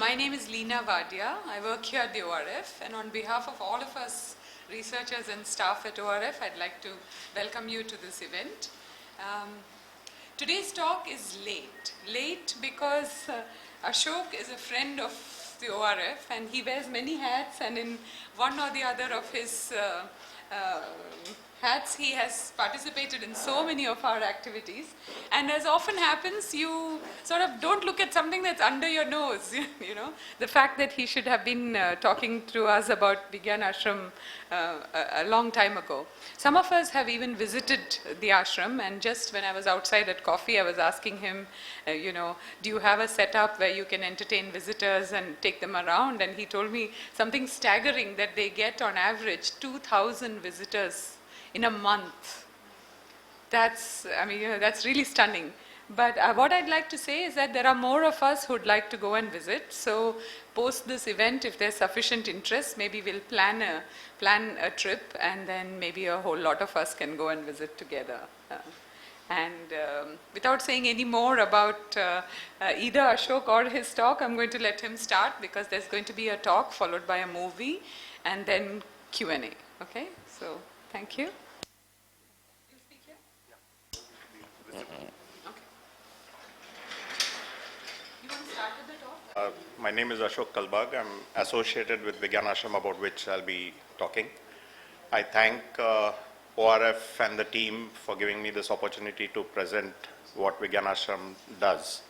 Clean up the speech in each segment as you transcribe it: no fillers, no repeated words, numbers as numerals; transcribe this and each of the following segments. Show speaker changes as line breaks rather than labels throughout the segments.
My name is Leena Vadia. I work here at the ORF, and on behalf of all of us researchers and staff at ORF, I'd like to welcome you to this event. Today's talk is late. Late because Ashok is a friend of the ORF, and he wears many hats, and in one or the other of his hats, he has participated in so many of our activities. And as often happens, you sort of don't look at something that's under your nose, you know. The fact that he should have been talking to us about Vigyan Ashram a long time ago. Some of us have even visited the ashram, and just when I was outside at coffee, I was asking him, do you have a setup where you can entertain visitors and take them around? And he told me something staggering, that they get on average 2,000 visitors in a month. That's really stunning. But what I'd like to say is that there are more of us who'd like to go and visit. So post this event, if there's sufficient interest, maybe we'll plan a trip, and then maybe a whole lot of us can go and visit together. Without saying any more about either Ashok or his talk, I'm going to let him start, because there's going to be a talk followed by a movie and then Q&A. Okay? So thank you.
My name is Ashok Kalbag. I'm associated with Vigyan Ashram, about which I'll be talking. I thank ORF and the team for giving me this opportunity to present what Vigyan Ashram does.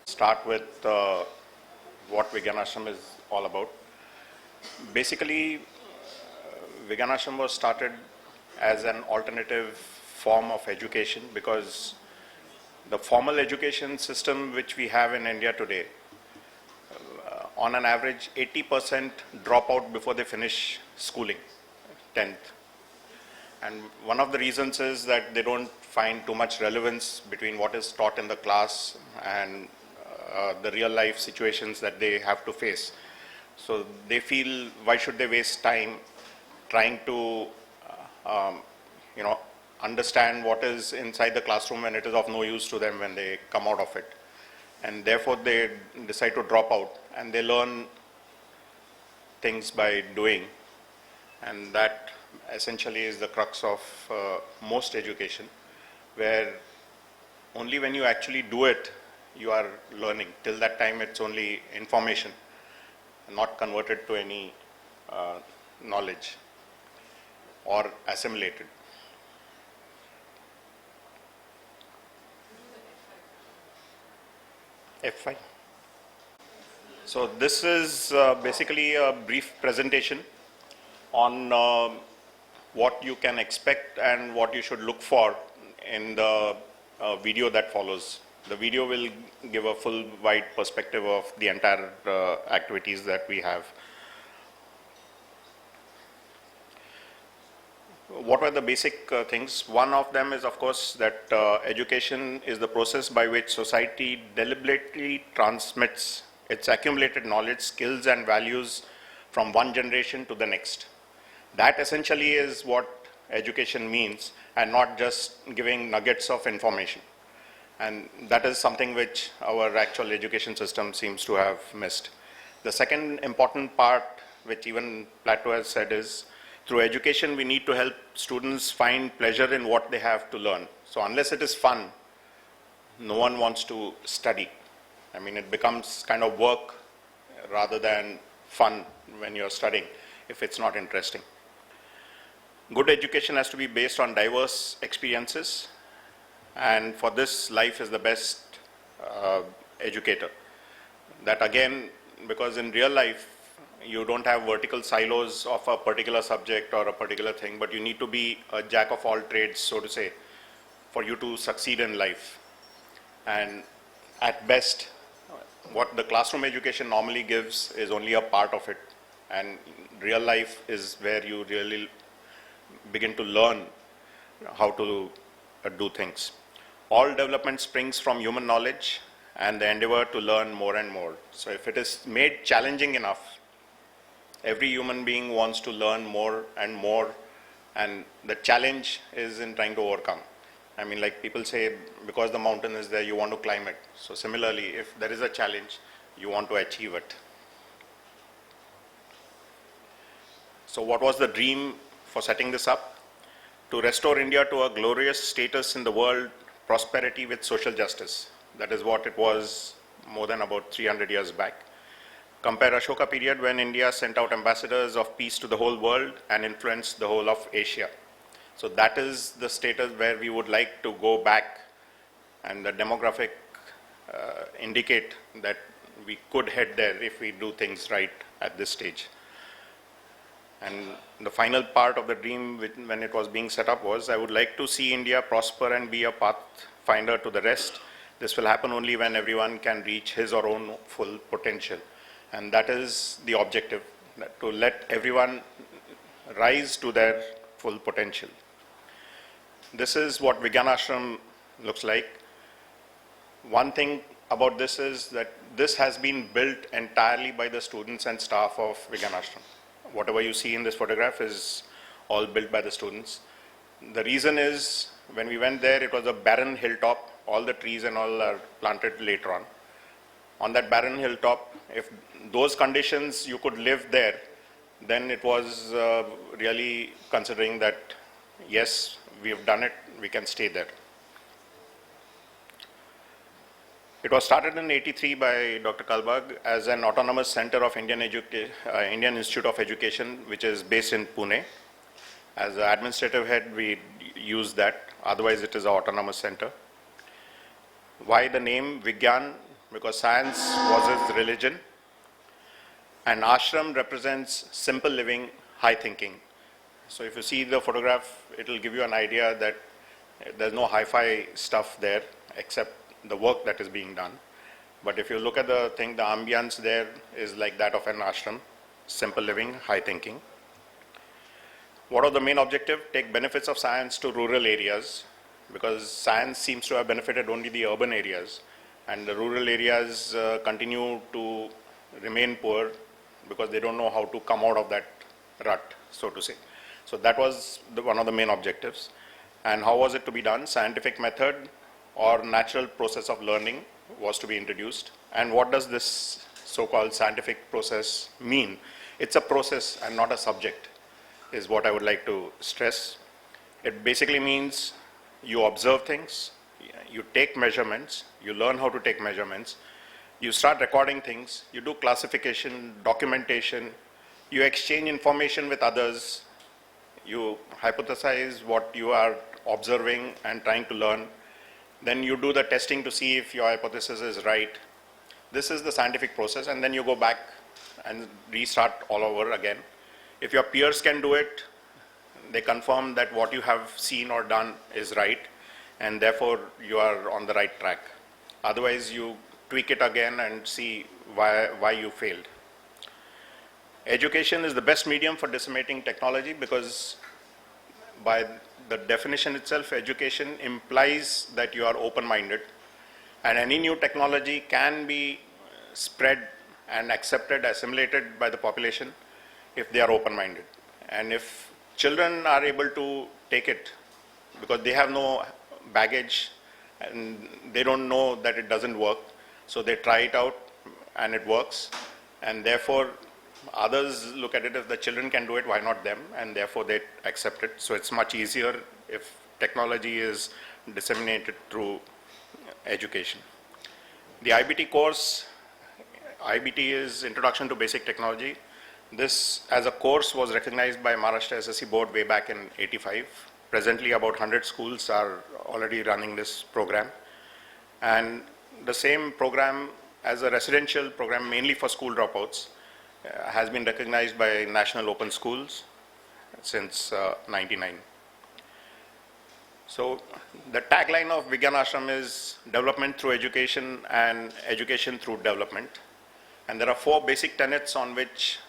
Start with what Vigyan Ashram is all about. Basically, Vigyan Ashram was started as an alternative form of education, because the formal education system which we have in India today, on an average 80% drop out before they finish schooling, 10th. And one of the reasons is that they don't find too much relevance between what is taught in the class and the real life situations that they have to face. So they feel, why should they waste time trying to understand what is inside the classroom when it is of no use to them when they come out of it. And therefore they decide to drop out, and they learn things by doing. And that essentially is the crux of most education, where only when you actually do it, you are learning. Till that time, it's only information, not converted to any knowledge or assimilated. F5. So this is basically a brief presentation on what you can expect and what you should look for in the video that follows. The video will give a full wide perspective of the entire activities that we have. What are the basic things? One of them is, of course, that education is the process by which society deliberately transmits its accumulated knowledge, skills and values from one generation to the next. That essentially is what education means, and not just giving nuggets of information. And that is something which our actual education system seems to have missed. The second important part, which even Plato has said, is through education we need to help students find pleasure in what they have to learn. So unless it is fun, no one wants to study. I mean, it becomes kind of work rather than fun when you're studying, if it's not interesting. Good education has to be based on diverse experiences, and for this, life is the best educator. That again, because in real life, you don't have vertical silos of a particular subject or a particular thing, but you need to be a jack of all trades, so to say, for you to succeed in life. And at best, what the classroom education normally gives is only a part of it, and real life is where you really begin to learn how to do things. All development springs from human knowledge and the endeavor to learn more and more. So if it is made challenging enough, every human being wants to learn more and more And the challenge is in trying to overcome. I mean, like people say, because the mountain is there, you want to climb it. So similarly, if there is a challenge, you want to achieve it. So what was the dream for setting this up? To restore India to a glorious status in the world, prosperity with social justice. That is what it was more than about 300 years back. Compare Ashoka period when India sent out ambassadors of peace to the whole world and influenced the whole of Asia. So that is the status where we would like to go back, and the demographic indicate that we could head there if we do things right at this stage. And the final part of the dream when it was being set up was, I would like to see India prosper and be a pathfinder to the rest. This will happen only when everyone can reach his or own full potential. And that is the objective, to let everyone rise to their full potential. This is what Vigyan Ashram looks like. One thing about this is that this has been built entirely by the students and staff of Vigyan Ashram. Whatever you see in this photograph is all built by the students. The reason is, when we went there, it was a barren hilltop. All the trees and all are planted later on. On that barren hilltop, if those conditions you could live there, then it was really considering that, yes, we have done it, we can stay there. It was started in '83 by Dr. Kalbag as an autonomous center of Indian Institute of Education, which is based in Pune. As an administrative head, we use that. Otherwise, it is an autonomous center. Why the name Vigyan? Because science was his religion, and ashram represents simple living, high thinking. So if you see the photograph, it will give you an idea that there's no hi-fi stuff there except the work that is being done. But if you look at the thing, the ambience there is like that of an ashram, simple living, high thinking. What are the main objective? Take benefits of science to rural areas, because science seems to have benefited only the urban areas, and the rural areas continue to remain poor because they don't know how to come out of that rut, so to say. So that was one of the main objectives. And how was it to be done? Scientific method or natural process of learning was to be introduced. And what does this so-called scientific process mean? It's a process and not a subject, is what I would like to stress. It basically means you observe things, you take measurements, you learn how to take measurements, you start recording things, you do classification, documentation, you exchange information with others, you hypothesize what you are observing and trying to learn, then you do the testing to see if your hypothesis is right. This is the scientific process, and then you go back and restart all over again. If your peers can do it, they confirm that what you have seen or done is right, and therefore you are on the right track. Otherwise, you tweak it again and see why you failed. Education is the best medium for disseminating technology, because by the definition itself, education implies that you are open-minded, and any new technology can be spread and accepted, assimilated by the population if they are open-minded. And if children are able to take it, because they have no baggage and they don't know that it doesn't work, so they try it out and it works, and therefore others look at it, if the children can do it, why not them? And therefore they accept it. So it's much easier if technology is disseminated through education. The IBT course, IBT is Introduction to Basic Technology. This as a course was recognized by Maharashtra SSC board way back in '85. Presently about 100 schools are already running this program. And the same program as a residential program mainly for school dropouts has been recognized by National Open Schools since '99. So the tagline of Vigyan Ashram is development through education and education through development. And there are 4 basic tenets on which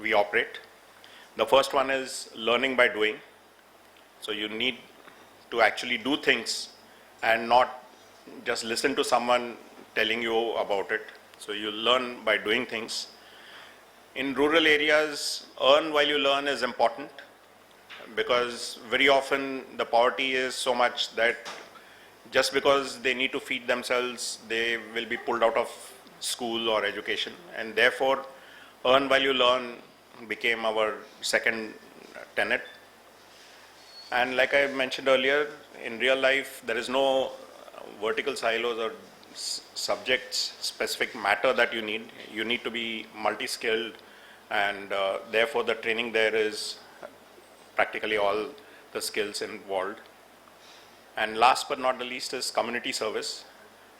we operate. The first one is learning by doing. So you need to actually do things and not just listen to someone telling you about it. So you learn by doing things. In rural areas, earn while you learn is important, because very often the poverty is so much that just because they need to feed themselves, they will be pulled out of school or education, and therefore earn while you learn became our second tenet. And like I mentioned earlier, in real life, there is no vertical silos or subjects specific matter that you need. You need to be multi-skilled, and therefore the training there is practically all the skills involved. And last but not the least is community service.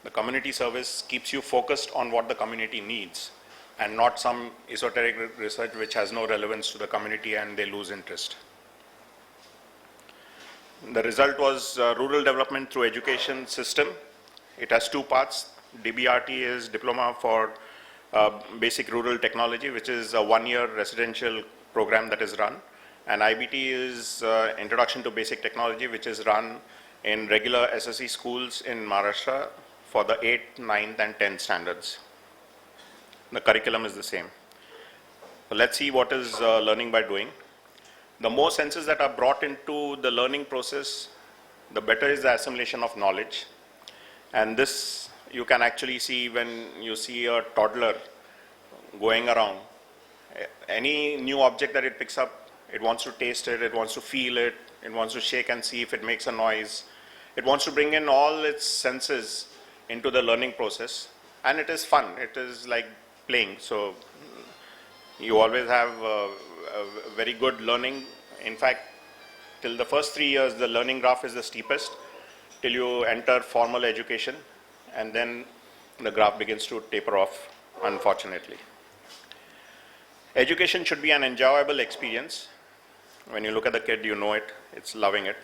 The community service keeps you focused on what the community needs and not some esoteric research which has no relevance to the community and they lose interest. The result was rural development through education system. It has two parts. DBRT is Diploma for Basic Rural Technology, which is a one-year residential program that is run. And IBT is Introduction to Basic Technology, which is run in regular SSC schools in Maharashtra for the 8th, 9th and 10th standards. The curriculum is the same. So let's see what is learning by doing. The more senses that are brought into the learning process, the better is the assimilation of knowledge. And this you can actually see when you see a toddler going around. Any new object that it picks up, it wants to taste it, it wants to feel it, it wants to shake and see if it makes a noise. It wants to bring in all its senses into the learning process, and it is fun. It is like playing. So you always have a very good learning. In fact, till the first 3 years, the learning graph is the steepest, till you enter formal education, and then the graph begins to taper off, unfortunately. Education should be an enjoyable experience. When you look at the kid, you know it, it's loving it.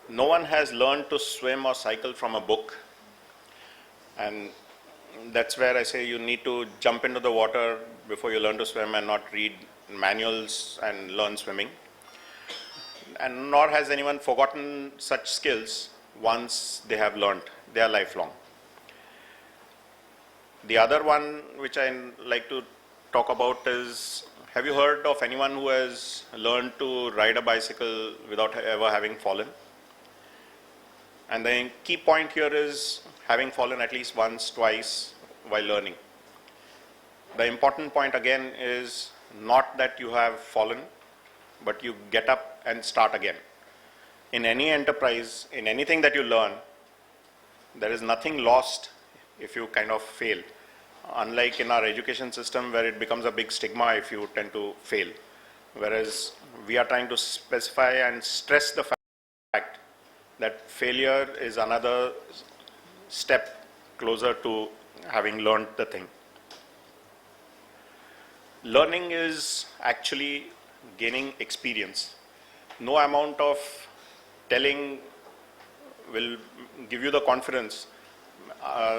No one has learned to swim or cycle from a book. And that's where I say you need to jump into the water before you learn to swim and not read manuals and learn swimming. And nor has anyone forgotten such skills once they have learned. They are lifelong. The other one which I like to talk about is, have you heard of anyone who has learned to ride a bicycle without ever having fallen? And the key point here is having fallen at least once, twice while learning. The important point again is not that you have fallen, but you get up and start again. In any enterprise, in anything that you learn, there is nothing lost if you kind of fail. Unlike in our education system where it becomes a big stigma if you tend to fail. Whereas we are trying to specify and stress the fact that failure is another step closer to having learned the thing. Learning is actually gaining experience. No amount of telling will give you the confidence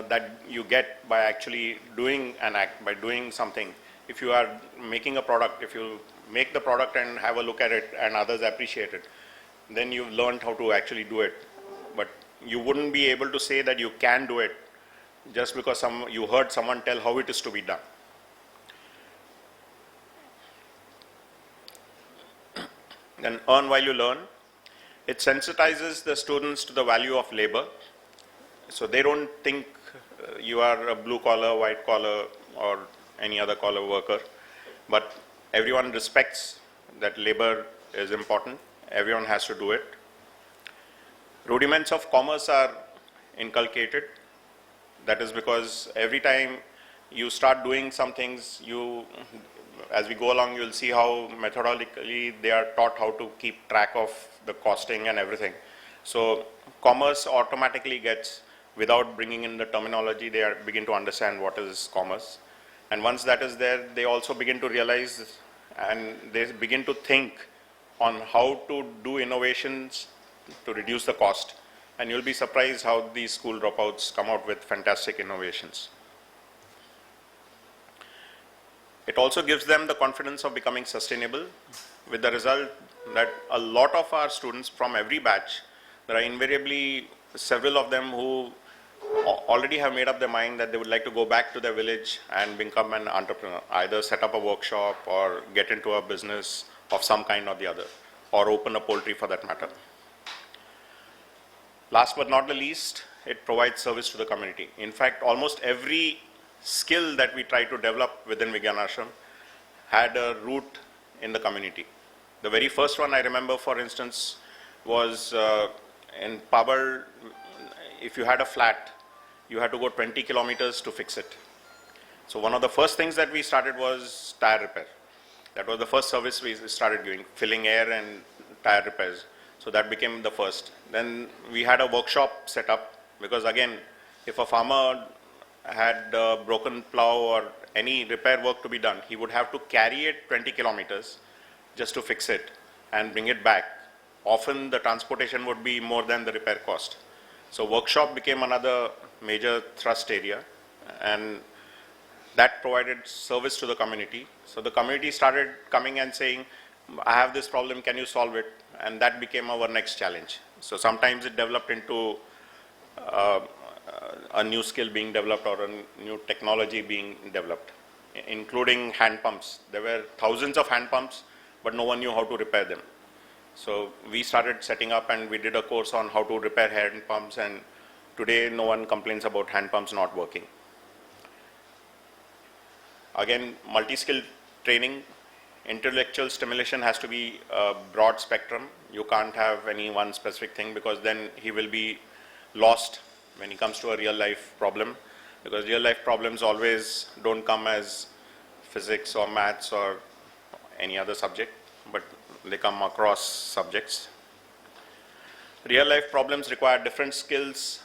that you get by actually doing an act, by doing something. If you are making a product, if you make the product and have a look at it and others appreciate it, then you've learned how to actually do it. But you wouldn't be able to say that you can do it just because you heard someone tell how it is to be done. Then earn while you learn. It sensitizes the students to the value of labor. So they don't think you are a blue collar, white collar or any other collar worker, but everyone respects that labor is important. Everyone has to do it. Rudiments of commerce are inculcated. That is because every time you start doing some things, as we go along, you'll see how methodologically they are taught how to keep track of the costing and everything. So commerce automatically gets, without bringing in the terminology, they begin to understand what is commerce. And once that is there, they also begin to realize and they begin to think on how to do innovations to reduce the cost. And you'll be surprised how these school dropouts come out with fantastic innovations. It also gives them the confidence of becoming sustainable, with the result that a lot of our students from every batch, there are invariably several of them who already have made up their mind that they would like to go back to their village and become an entrepreneur, either set up a workshop or get into a business of some kind or the other. or open a poultry for that matter. Last but not the least, it provides service to the community. In fact, almost every skill that we try to develop within Vijnanashram had a root in the community. The very first one I remember, for instance, was in Pabar. If you had a flat, you had to go 20 kilometers to fix it. So one of the first things that we started was tire repair. That was the first service we started doing, filling air and tire repairs. So that became the first. Then we had a workshop set up, because again, if a farmer had a broken plow or any repair work to be done, he would have to carry it 20 kilometers just to fix it and bring it back. Often the transportation would be more than the repair cost. So workshop became another major thrust area, and that provided service to the community. So the community started coming and saying, I have this problem, can you solve it? And that became our next challenge. So sometimes it developed into a new skill being developed or a new technology being developed, including hand pumps. There were thousands of hand pumps, but no one knew how to repair them. So we started setting up, and we did a course on how to repair hand pumps, and today no one complains about hand pumps not working. Again, multi-skill training, intellectual stimulation has to be a broad spectrum. You can't have any one specific thing, because then he will be lost when he comes to a real life problem, because real life problems always don't come as physics or maths or any other subject, but they come across subjects. Real life problems require different skills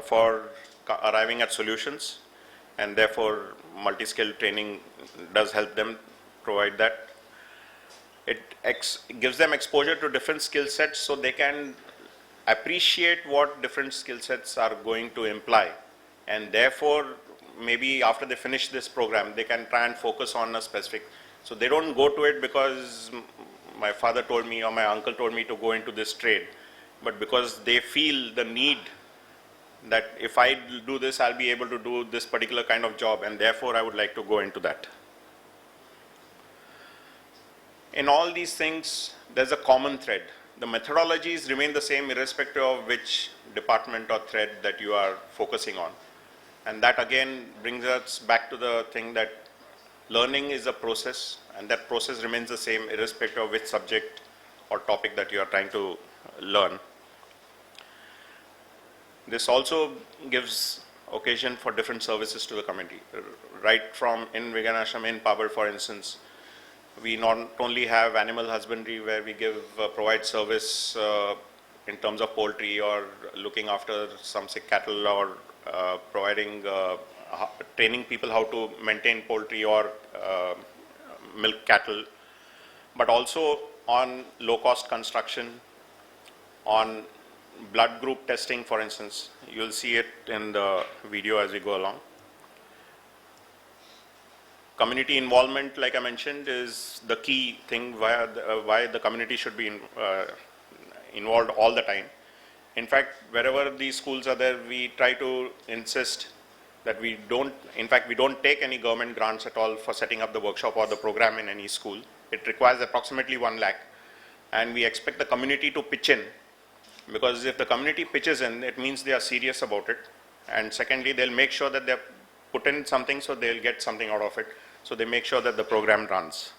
for arriving at solutions, and therefore multi-skill training does help them provide that. It gives them exposure to different skill sets, so they can appreciate what different skill sets are going to imply, and therefore maybe after they finish this program they can try and focus on a specific. So they don't go to it because my father told me or my uncle told me to go into this trade, but because they feel the need that if I do this, I'll be able to do this particular kind of job, and therefore I would like to go into that. In all these things, there's a common thread. The methodologies remain the same irrespective of which department or thread that you are focusing on. And that again brings us back to the thing that learning is a process, and that process remains the same irrespective of which subject or topic that you are trying to learn. This also gives occasion for different services to the community. Right from in Vijnanashram, in Pabar, for instance, we not only have animal husbandry where we provide service in terms of poultry or looking after some sick cattle, or providing training people how to maintain poultry or milk cattle, but also on low-cost construction, on blood group testing, for instance. You'll see it in the video as we go along. Community involvement, like I mentioned, is the key thing why the community should be involved all the time. In fact, wherever these schools are there, we try to insist that we don't take any government grants at all for setting up the workshop or the program in any school. It requires approximately 1 lakh, and we expect the community to pitch in, because if the community pitches in, it means they are serious about it. And secondly, they'll make sure that they've put in something, so they'll get something out of it. So they make sure that the program runs.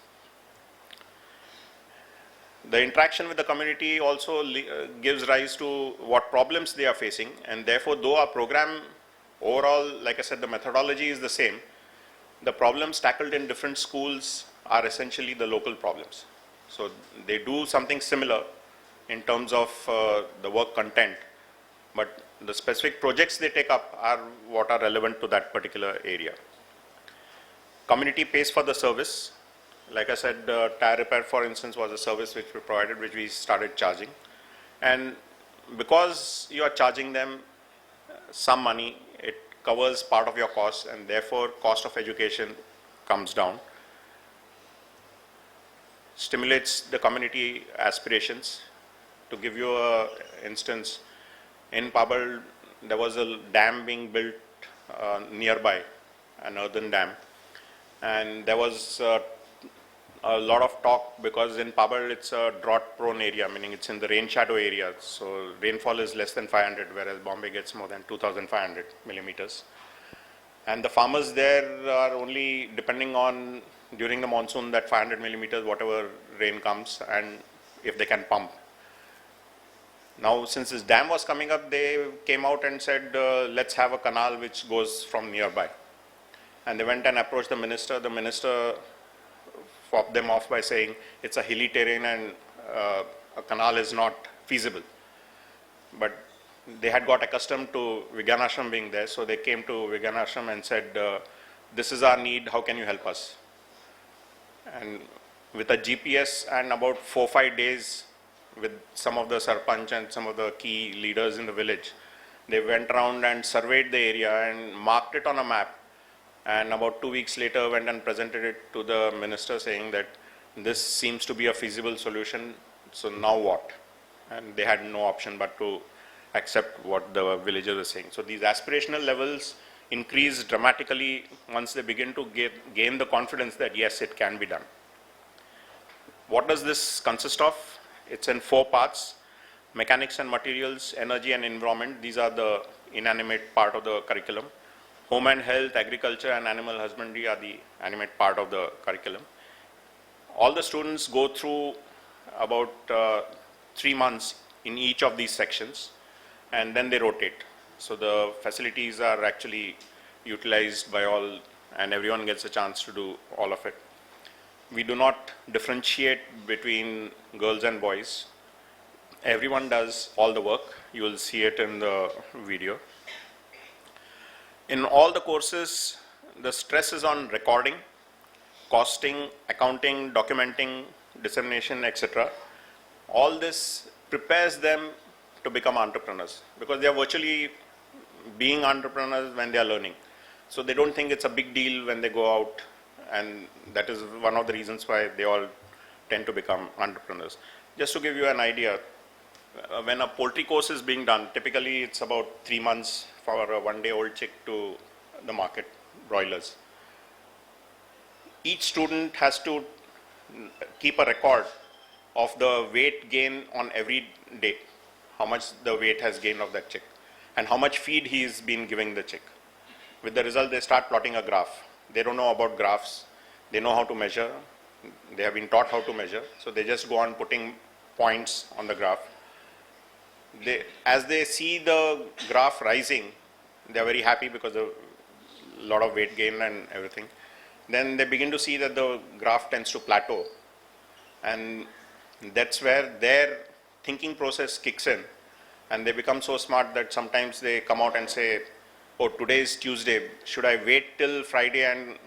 The interaction with the community also gives rise to what problems they are facing, and therefore, though our program overall, like I said, the methodology is the same, the problems tackled in different schools are essentially the local problems. So they do something similar in terms of the work content, but the specific projects they take up are what are relevant to that particular area. Community pays for the service. Like I said, tire repair, for instance, was a service which we provided, which we started charging. And because you are charging them some money, it covers part of your cost, and therefore cost of education comes down. Stimulates the community aspirations. To give you an instance, in Pabar, there was a dam being built nearby, an earthen dam, and there was a lot of talk because in Pabar it's a drought prone area, meaning it's in the rain shadow area. So rainfall is less than 500, whereas Bombay gets more than 2,500 millimeters. And the farmers there are only depending on during the monsoon that 500 millimeters, whatever rain comes, and if they can pump. Now, since this dam was coming up, they came out and said, let's have a canal which goes from nearby. And they went and approached the minister. The minister fobbed them off by saying it's a hilly terrain and a canal is not feasible. But they had got accustomed to Vigyanashram being there, so they came to Vigyanashram and said, this is our need, how can you help us? And with a GPS and about 4-5 days with some of the sarpanch and some of the key leaders in the village, they went around and surveyed the area and marked it on a map. And about 2 weeks later went and presented it to the minister saying that this seems to be a feasible solution, so now what? And they had no option but to accept what the villagers were saying. So these aspirational levels increase dramatically once they begin to gain the confidence that yes, it can be done. What does this consist of? It's in 4 parts: mechanics and materials, energy and environment. These are the inanimate part of the curriculum. Home and health, agriculture and animal husbandry are the animate part of the curriculum. All the students go through about 3 months in each of these sections, and then they rotate. So the facilities are actually utilized by all, and everyone gets a chance to do all of it. We do not differentiate between girls and boys. Everyone does all the work. You will see it in the video. In all the courses, the stress is on recording, costing, accounting, documenting, dissemination, etc. All this prepares them to become entrepreneurs because they are virtually being entrepreneurs when they are learning. So they don't think it's a big deal when they go out, and that is one of the reasons why they all tend to become entrepreneurs. Just to give you an idea, when a poultry course is being done, typically it's about 3 months for a 1-day-old chick to the market, broilers. Each student has to keep a record of the weight gain on every day, how much the weight has gained of that chick, and how much feed he's been giving the chick. With the result, they start plotting a graph. They don't know about graphs. They know how to measure. They have been taught how to measure. So they just go on putting points on the graph. As they see the graph rising, they are very happy because of a lot of weight gain and everything. Then they begin to see that the graph tends to plateau. And that's where their thinking process kicks in. And they become so smart that sometimes they come out and say, oh, today is Tuesday. Should I wait till Friday and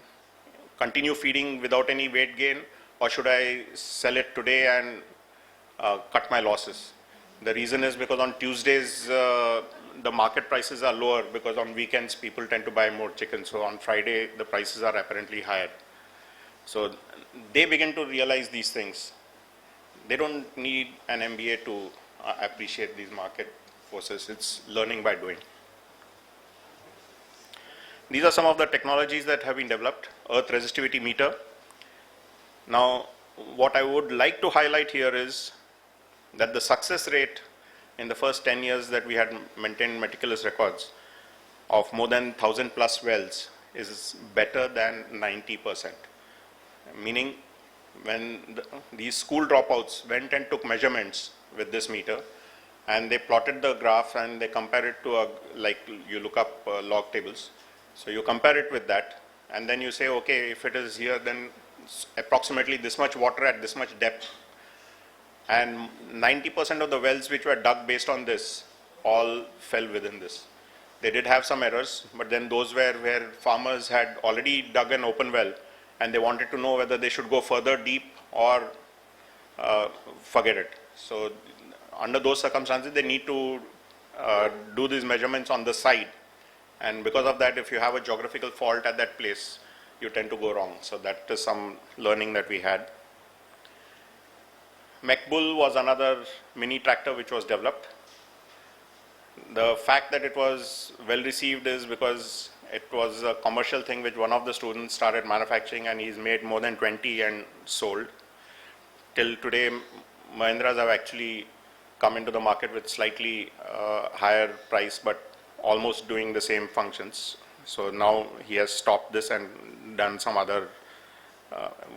continue feeding without any weight gain? Or should I sell it today and cut my losses? The reason is because on Tuesdays, the market prices are lower because on weekends, people tend to buy more chicken. So on Friday, the prices are apparently higher. So they begin to realize these things. They don't need an MBA to appreciate these market forces. It's learning by doing. These are some of the technologies that have been developed. Earth resistivity meter. Now, what I would like to highlight here is that the success rate in the first 10 years that we had maintained meticulous records of more than 1,000 plus wells is better than 90%. Meaning, when these school dropouts went and took measurements with this meter, and they plotted the graph and they compare it to like you look up log tables. So you compare it with that, and then you say, okay, if it is here, then approximately this much water at this much depth. And 90% of the wells which were dug based on this all fell within this. They did have some errors, but then those were where farmers had already dug an open well and they wanted to know whether they should go further deep or forget it. So under those circumstances, they need to do these measurements on the side. And because of that, if you have a geographical fault at that place, you tend to go wrong. So that is some learning that we had. MechBull was another mini tractor which was developed. The fact that it was well received is because It was a commercial thing which one of the students started manufacturing, and he's made more than 20 and sold. Till today, Mahindras have actually come into the market with slightly higher price, but almost doing the same functions. So now he has stopped this and done some other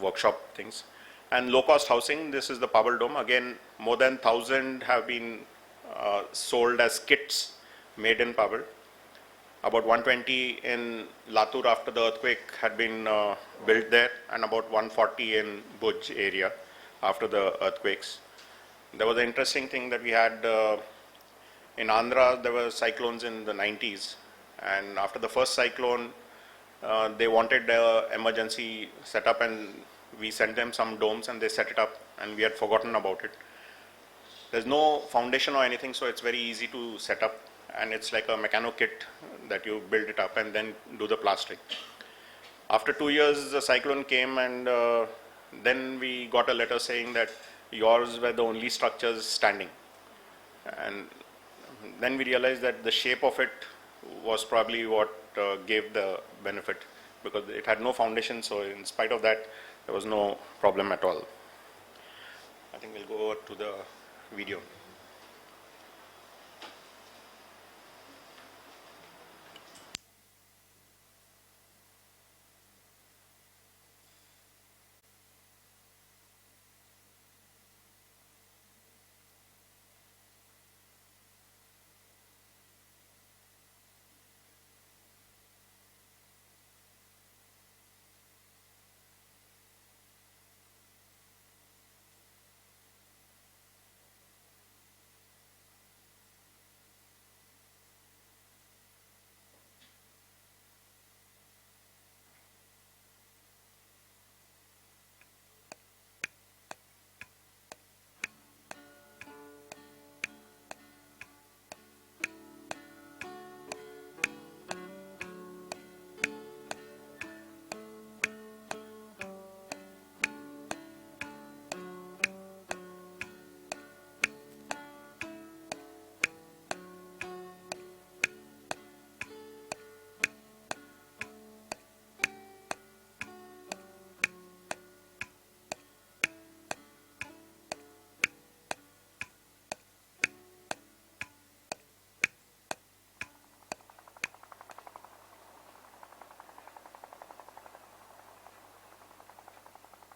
workshop things. And low-cost housing, this is the Powell Dome. Again, more than 1,000 have been sold as kits made in Powell. About 120 in Latur after the earthquake had been built there, and about 140 in Bhuj area after the earthquakes. There was an interesting thing that we had in Andhra. There were cyclones in the 90s, and after the first cyclone, they wanted emergency setup, and we sent them some domes, and they set it up, and we had forgotten about it. There's no foundation or anything, so it's very easy to set up, and it's like a mechano kit that you build it up and then do the plastering. After 2 years, the cyclone came, and then we got a letter saying that yours were the only structures standing. And then we realized that the shape of it was probably what gave the benefit, because it had no foundation, so in spite of that, there was no problem at all. I think we'll go over to the video.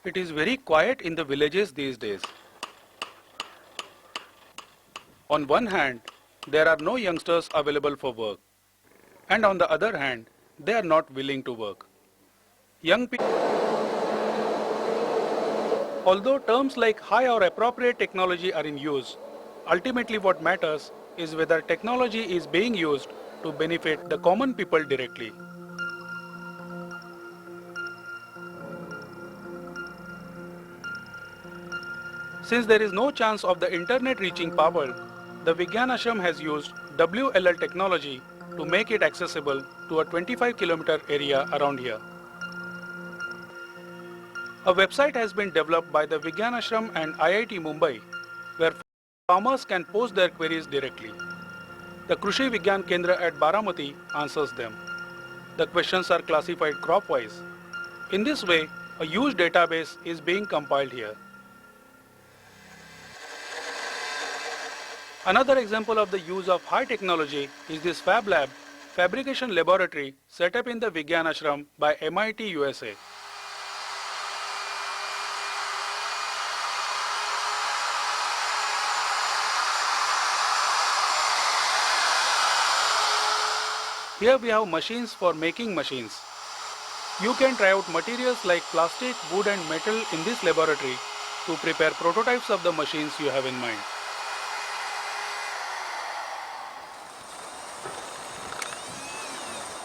It is very quiet in the villages these days. On one hand, there are no youngsters available for work, and on the other hand, they are not willing to work. Young people, although terms like high or appropriate technology are in use, ultimately what matters is whether technology is being used to benefit the common people directly. Since there is no chance of the internet reaching Powell, the Vigyan Ashram has used WLL technology to make it accessible to a 25-kilometer area around here. A website has been developed by the Vigyan Ashram and IIT Mumbai, where farmers can post their queries directly. The Krushi Vigyan Kendra at Baramati answers them. The questions are classified crop-wise. In this way, a huge database is being compiled here. Another example of the use of high technology is this Fab Lab, fabrication laboratory set up in the Vigyan Ashram by MIT USA. Here we have machines for making machines. You can try out materials like plastic, wood and metal in this laboratory to prepare prototypes of the machines you have in mind.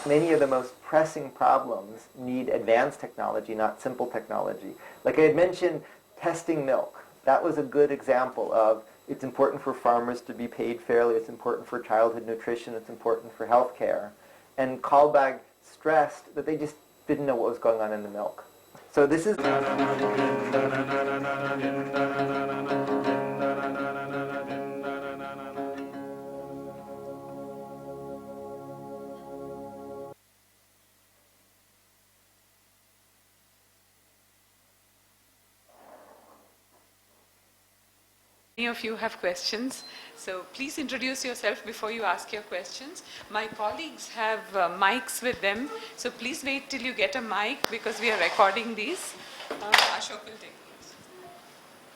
Many of the most pressing problems need advanced technology, not simple technology. Like I had mentioned, testing milk. That was a good example of it's important for farmers to be paid fairly, it's important for childhood nutrition, it's important for health care. And Kalbag stressed that they just didn't know what was going on in the milk. So this is...
of you have questions. So please introduce yourself before you ask your questions. My colleagues have mics with them, so please wait till you get a mic because we are recording these. Ashok will take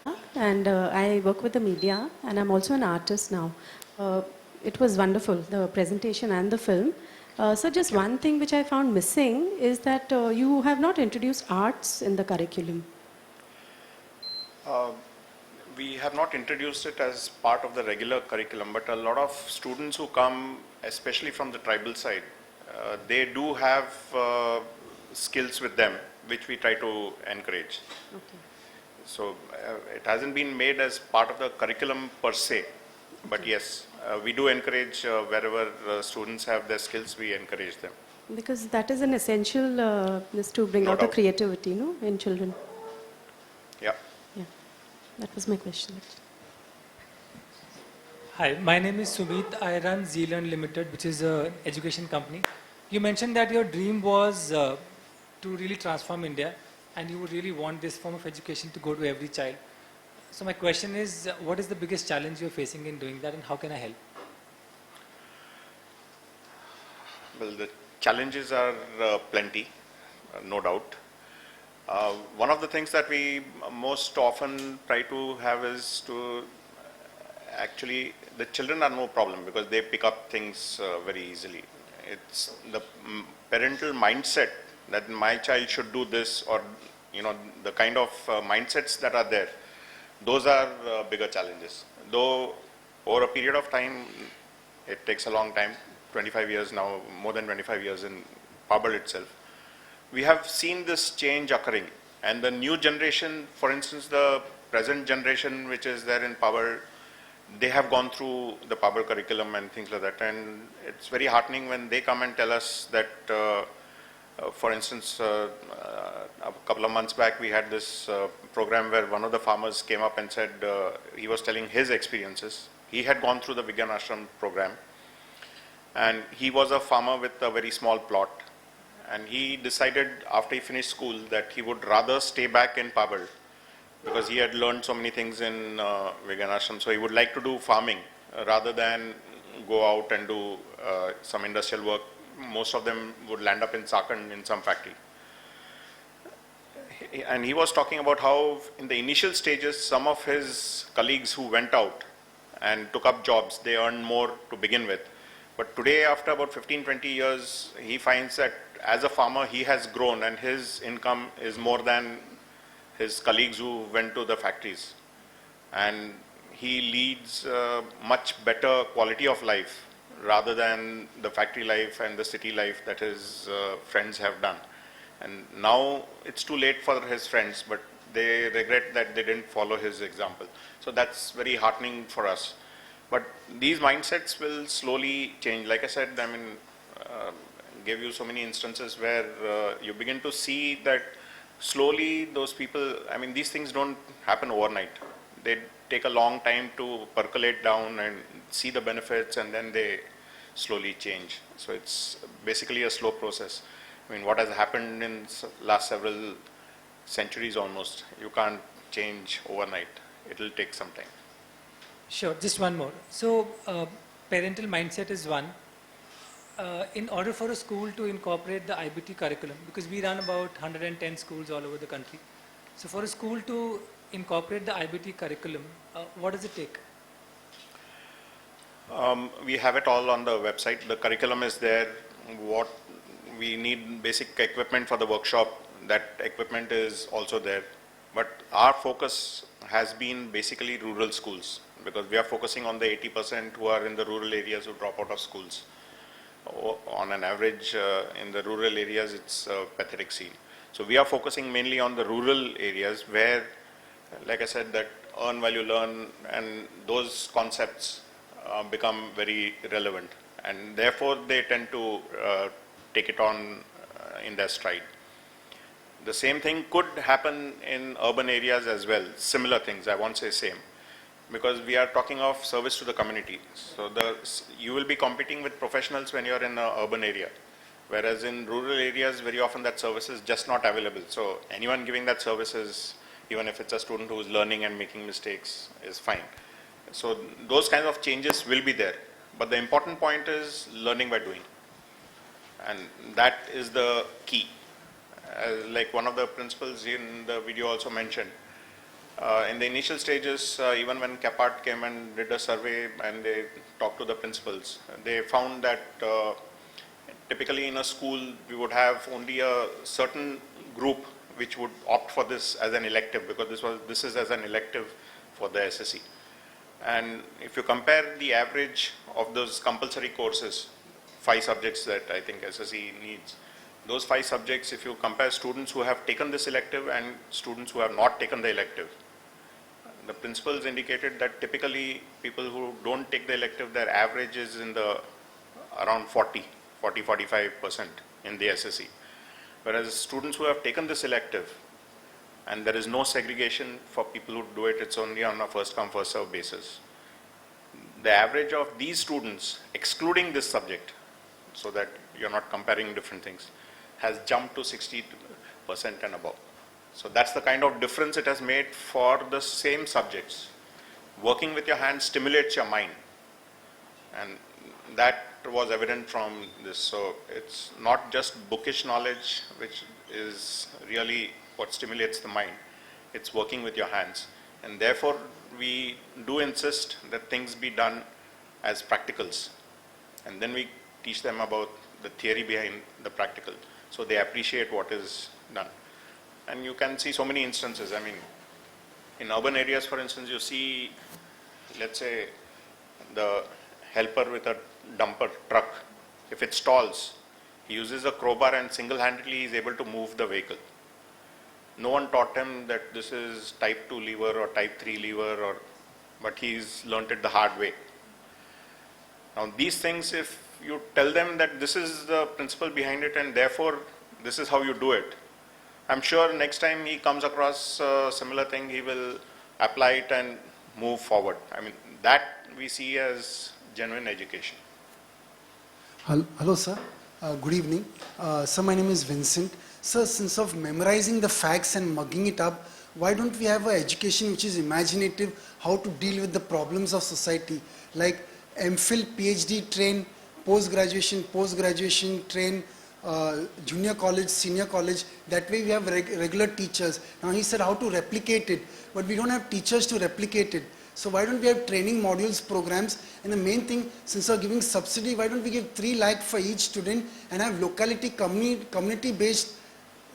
these.
And I work with the media, and I'm also an artist now. It was wonderful, the presentation and the film. So just one thing which I found missing is that you have not introduced arts in the curriculum.
We have not introduced it as part of the regular curriculum, but a lot of students who come, especially from the tribal side, they do have skills with them, which we try to encourage.
Okay.
So it hasn't been made as part of the curriculum per se, but yes, we do encourage wherever students have their skills, we encourage them.
Because that is an essential is to bring
No
out the
doubt.
creativity, no, in children.
Yeah.
Yeah, that was my question.
Hi, my name is Sumit. I run Zealand Limited, which is an education company. You mentioned that your dream was to really transform India, and you would really want this form of education to go to every child. So my question is, what is the biggest challenge you're facing in doing that, and how can I help?
Well, the challenges are plenty, no doubt. One of the things that we most often try to have is to actually, the children are no problem because they pick up things very easily. It's the parental mindset that my child should do this, or the kind of mindsets that are there. Those are bigger challenges. Though over a period of time, it takes a long time, 25 years now, more than 25 years in Pabal itself. We have seen this change occurring, and the new generation, for instance, the present generation which is there in Pabal, they have gone through the Pabal curriculum and things like that, and it's very heartening when they come and tell us that, for instance, a couple of months back we had this program where one of the farmers came up and said, he was telling his experiences. He had gone through the Vigyan Ashram program, and he was a farmer with a very small plot, and he decided after he finished school that he would rather stay back in Pabal because he had learned so many things in Vigyan Ashram, so he would like to do farming rather than go out and do some industrial work. Most of them would land up in Sakand in some factory. And he was talking about how in the initial stages, some of his colleagues who went out and took up jobs, they earned more to begin with. But today, after about 15-20 years, he finds that as a farmer, he has grown and his income is more than his colleagues who went to the factories. And he leads much better quality of life rather than the factory life and the city life that his friends have done. And now it's too late for his friends, but they regret that they didn't follow his example. So that's very heartening for us. But these mindsets will slowly change. Like I said, I mean, gave you so many instances where you begin to see that slowly those people, I mean, these things don't happen overnight. They take a long time to percolate down and see the benefits, and then they slowly change. So it's basically a slow process. I mean, what has happened in last several centuries almost, you can't change overnight. It will take some time.
Sure, just one more. So parental mindset is one. In order for a school to incorporate the IBT curriculum, because we run about 110 schools all over the country. So for a school to incorporate the IBT curriculum, what does it take?
We have it all on the website. The curriculum is there. What we need, basic equipment for the workshop, that equipment is also there. But our focus has been basically rural schools, because we are focusing on the 80% who are in the rural areas who drop out of schools. On an average, in the rural areas, it's a pathetic scene. So we are focusing mainly on the rural areas where, like I said, that earn, value, learn, and those concepts become very relevant. And therefore, they tend to take it on in their stride. The same thing could happen in urban areas as well. Similar things, I won't say same, because we are talking of service to the community. So you will be competing with professionals when you're in an urban area, whereas in rural areas, very often that service is just not available. So anyone giving that service is, even if it's a student who is learning and making mistakes, is fine. So those kinds of changes will be there. But the important point is learning by doing. And that is the key. Like one of the principals in the video also mentioned, in the initial stages, even when CAPART came and did a survey and they talked to the principals, they found that typically in a school we would have only a certain group which would opt for this as an elective, because this is as an elective for the SSC. And if you compare the average of those compulsory courses, 5 subjects that I think SSC needs, those 5 subjects, if you compare students who have taken this elective and students who have not taken the elective, the principals indicated that typically people who don't take the elective, their average is in the around 45% in the SSC. Whereas students who have taken this elective, and there is no segregation for people who do it, it's only on a first come first serve basis. The average of these students, excluding this subject, so that you're not comparing different things, has jumped to 60% and above. So that's the kind of difference it has made for the same subjects. Working with your hands stimulates your mind, and that was evident from this. So it's not just bookish knowledge which is really what stimulates the mind, it's working with your hands. And therefore we do insist that things be done as practicals, and then we teach them about the theory behind the practical, so they appreciate what is done. And you can see so many instances. I mean, in urban areas, for instance, you see, let's say, the helper with a dumper truck. If it stalls, he uses a crowbar and single-handedly he is able to move the vehicle. No one taught him that this is type 2 lever or type 3 lever, but he's learnt it the hard way. Now these things, if you tell them that this is the principle behind it and therefore this is how you do it, I'm sure next time he comes across a similar thing, he will apply it and move forward. I mean, that we see as genuine education.
Hello, sir. Good evening. Sir, my name is Vincent. Sir, since of memorizing the facts and mugging it up, why don't we have an education which is imaginative, how to deal with the problems of society, like MPhil, PhD train, post-graduation train, junior college, senior college. That way we have regular teachers. Now he said how to replicate it, but we don't have teachers to replicate it. So why don't we have training modules, programs, and the main thing, since we're giving subsidy, why don't we give 3 lakh for each student and have locality, community-based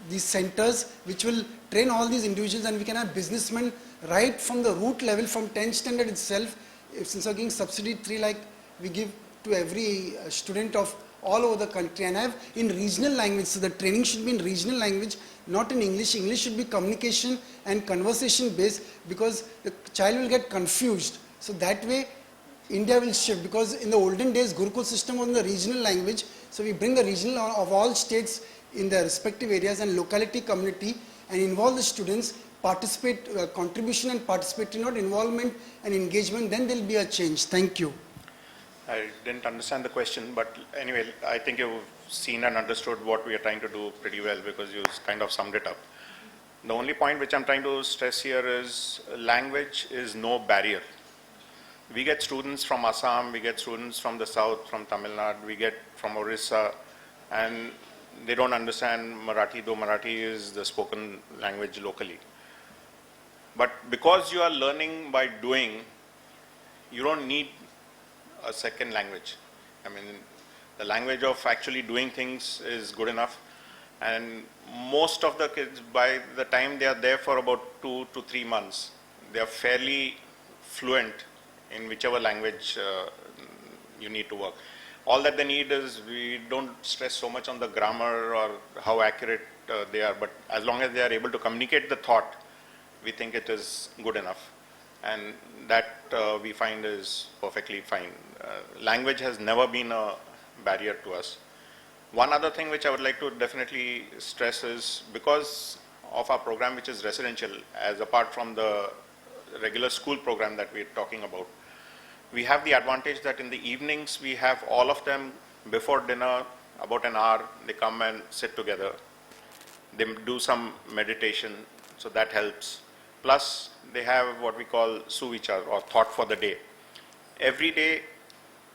these centers which will train all these individuals, and we can have businessmen right from the root level, from 10th standard itself. Since we're giving subsidy 3 lakh, we give to every student of all over the country, and have in regional language. So the training should be in regional language, not in English. English should be communication and conversation based, because the child will get confused. So that way India will shift, because in the olden days Gurukul system was in the regional language. So we bring the regional of all states in their respective areas and locality, community, and involve the students, participate, contribution and participatory, not involvement and engagement. Then there will be a change. Thank you.
I didn't understand the question, but anyway, I think you've seen and understood what we are trying to do pretty well, because you kind of summed it up. The only point which I'm trying to stress here is language is no barrier. We get students from Assam, we get students from the south, from Tamil Nadu, we get from Orissa, and they don't understand Marathi, though Marathi is the spoken language locally. But because you are learning by doing, you don't need a second language. I mean, the language of actually doing things is good enough. And most of the kids, by the time they are there for about 2 to 3 months, they are fairly fluent in whichever language you need to work. All that they need is, we don't stress so much on the grammar or how accurate they are, but as long as they are able to communicate the thought, we think it is good enough. And that we find is perfectly fine. Language has never been a barrier to us. One other thing which I would like to definitely stress is, because of our program which is residential, as apart from the regular school program that we're talking about, we have the advantage that in the evenings we have all of them before dinner, about an hour, they come and sit together. They do some meditation, so that helps. plus they have what we call suvichar or thought for the day. Every day,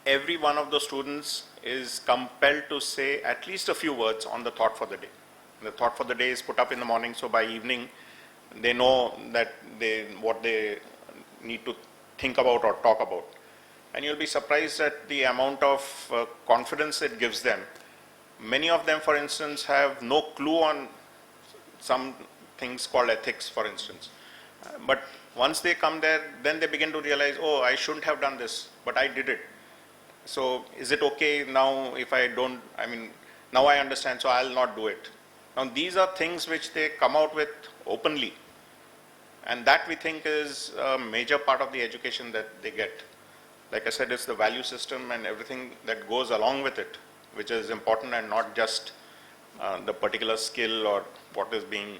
every one of the students is compelled to say at least a few words on the thought for the day. The thought for the day is put up in the morning, so by evening they know that what they need to think about or talk about. And you'll be surprised at the amount of confidence it gives them. Many of them, for instance, have no clue on some things called ethics, for instance. But once they come there, then they begin to realize, oh, I shouldn't have done this, but I did it. So is it okay now if I don't, now I understand, so I'll not do it. Now these are things which they come out with openly. And that we think is a major part of the education that they get. Like I said, it's the value system and everything that goes along with it, which is important, and not just the particular skill or what is being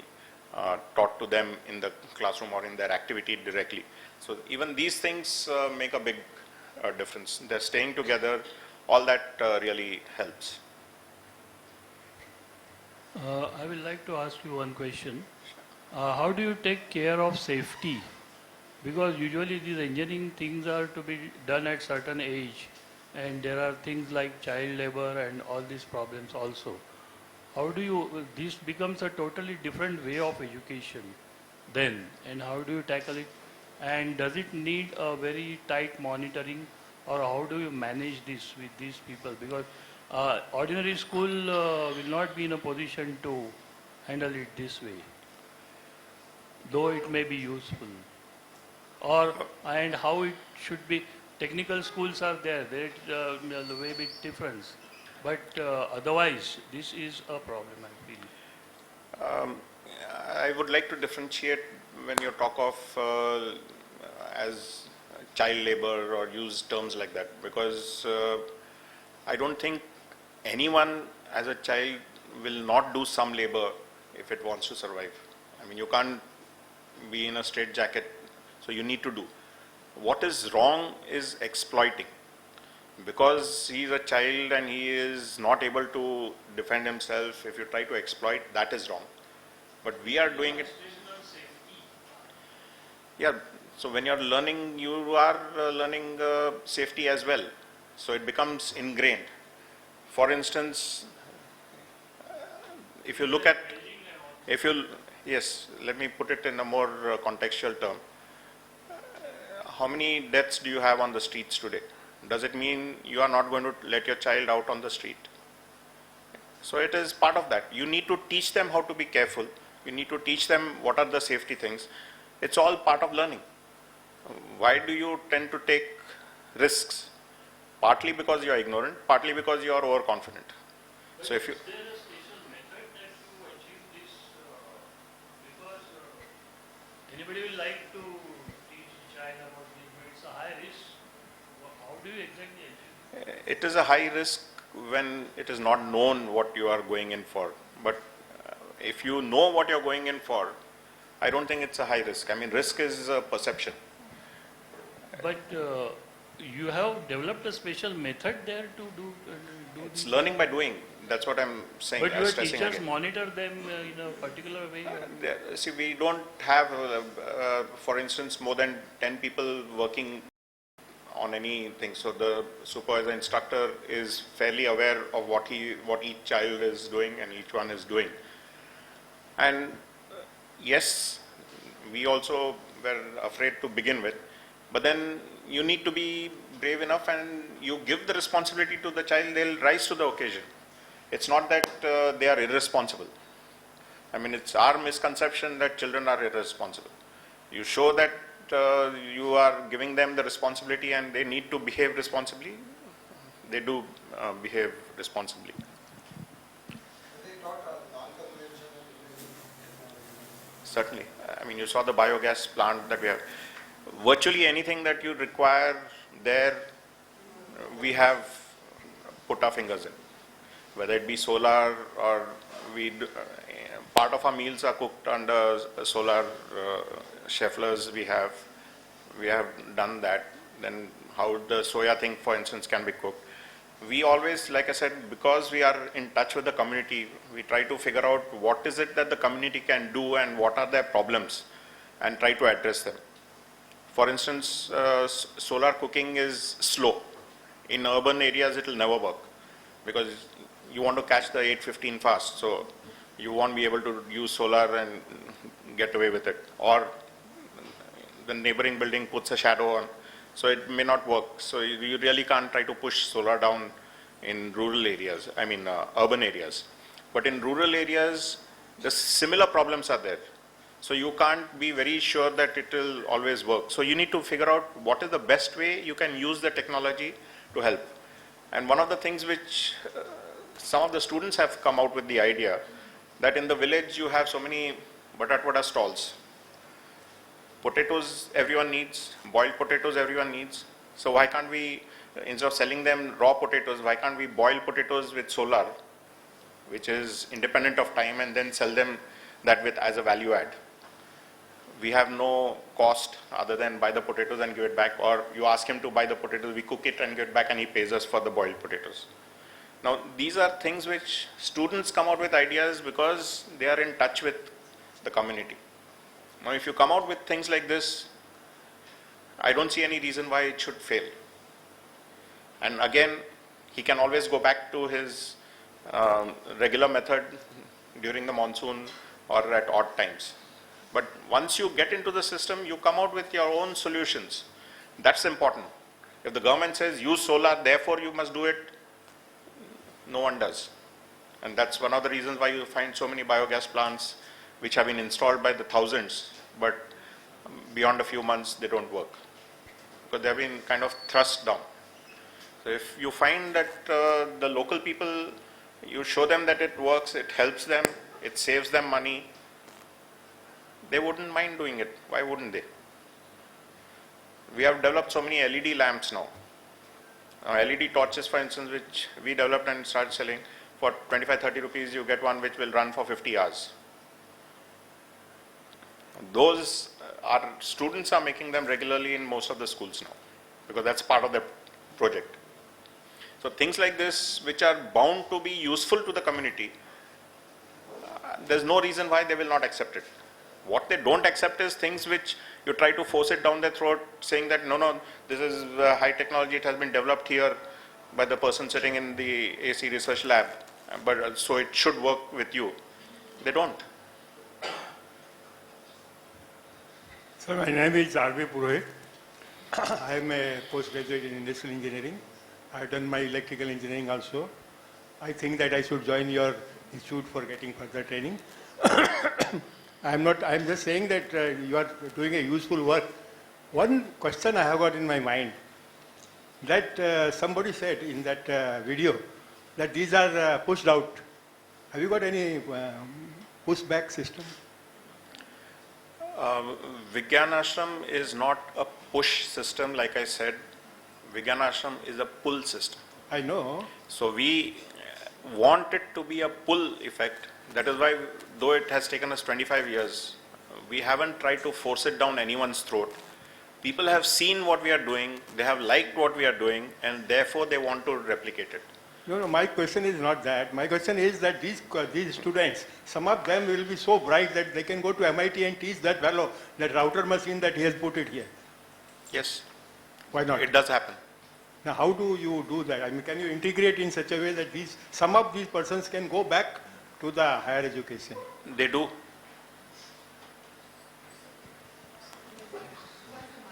taught to them in the classroom or in their activity directly. So even these things make a big difference. They're staying together, all that really helps.
I would like to ask you one question. How do you take care of safety? Because usually these engineering things are to be done at certain age, and there are things like child labor and all these problems also. How do you, this becomes a totally different way of education then, and how do you tackle it? And does it need a very tight monitoring, or how do you manage this with these people? Because ordinary school will not be in a position to handle it this way, though it may be useful. Or, and how it should be, technical schools are there the way big difference. But otherwise, this is a problem, I feel.
I would like to differentiate when you talk of as child labor or use terms like that, because I don't think anyone as a child will not do some labor if it wants to survive. You can't be in a straitjacket, so you need to do. What is wrong is exploiting. Because he is a child and he is not able to defend himself, if you try to exploit, that is wrong. But we are doing it. Yeah, so when you're learning, you are learning safety as well. So it becomes ingrained. For instance, if you look at, yes, let me put it in a more contextual term. How many deaths do you have on the streets today? Does it mean you are not going to let your child out on the street? So it is part of that. You need to teach them how to be careful. You need to teach them what are the safety things. It's all part of learning. Why do you tend to take risks? Partly because you are ignorant, partly because you are overconfident.
But
so if you...
Is there a special method that to achieve this? Because anybody will like to teach a child about this, but it's a high risk. How do you exactly achieve it?
It is a high risk when it is not known what you are going in for. But if you know what you're going in for, I don't think it's a high risk. Risk is a perception.
But you have developed a special method there to do
It's
this?
learning by doing. That's what I'm saying.
But your
stressing
teachers
again.
monitor them in a particular way?
See, we don't have, for instance, more than 10 people working on anything. So the supervisor instructor is fairly aware of what each child is doing and each one is doing. And yes, we also were afraid to begin with, but then you need to be brave enough and you give the responsibility to the child, they'll rise to the occasion. It's not that they are irresponsible. It's our misconception that children are irresponsible. You show that you are giving them the responsibility and they need to behave responsibly, they do behave responsibly. Certainly. You saw the biogas plant that we have. Virtually anything that you require there, we have put our fingers in. Whether it be solar or part of our meals are cooked under solar cheflers. We have done that. Then how the soya thing, for instance, can be cooked. We always, like I said, because we are in touch with the community, we try to figure out what is it that the community can do and what are their problems. and try to address them. For instance, solar cooking is slow. In urban areas, it will never work because you want to catch the 8:15 fast, so you won't be able to use solar and get away with it. Or the neighboring building puts a shadow on, so it may not work. So you really can't try to push solar down in rural areas, urban areas. But in rural areas, the similar problems are there. So you can't be very sure that it will always work. So you need to figure out what is the best way you can use the technology to help. And one of the things which some of the students have come out with the idea that in the village you have so many batat stalls. Potatoes everyone needs, boiled potatoes everyone needs. So why can't we, instead of selling them raw potatoes, why can't we boil potatoes with solar, which is independent of time, and then sell them that with as a value add? We have no cost other than buy the potatoes and give it back, or you ask him to buy the potatoes, we cook it and give it back, and he pays us for the boiled potatoes. Now, these are things which students come out with ideas because they are in touch with the community. Now, if you come out with things like this, I don't see any reason why it should fail. And again, he can always go back to his regular method during the monsoon or at odd times. But once you get into the system, you come out with your own solutions. That's important. If the government says use solar, therefore you must do it, no one does. And that's one of the reasons why you find so many biogas plants which have been installed by the thousands, but beyond a few months they don't work because they have been kind of thrust down. So if you find that the local people, you show them that it works, it helps them, it saves them money, they wouldn't mind doing it. Why wouldn't they? We have developed so many LED lamps now. LED torches, for instance, which we developed and started selling for 25-30 rupees, you get one which will run for 50 hours. Those our students are making them regularly in most of the schools now because that's part of their project. So things like this which are bound to be useful to the community, there's no reason why they will not accept it. What they don't accept is things which you try to force it down their throat, saying that no, this is high technology, it has been developed here by the person sitting in the AC research lab, but so it should work with you. They don't.
Sir, my name is R.V. Purohit. I am a postgraduate in industrial engineering. I have done my electrical engineering also. I think that I should join your institute for getting further training. I'm just saying that you are doing a useful work. One question I have got in my mind, that somebody said in that video that these are pushed out. Have you got any pushback system?
Vigyan Ashram is not a push system, like I said. Vigyan Ashram is a pull system.
I know.
So we want it to be a pull effect. That is why, though it has taken us 25 years, we haven't tried to force it down anyone's throat. People have seen what we are doing, they have liked what we are doing, and therefore they want to replicate it.
No, my question is not that. My question is that these students, some of them will be so bright that they can go to MIT and teach that fellow, that router machine that he has put it here.
Yes.
Why not?
It does happen.
Now, how do you do that? I mean, can you integrate in such a way that some of these persons can go back to the higher education?
They do.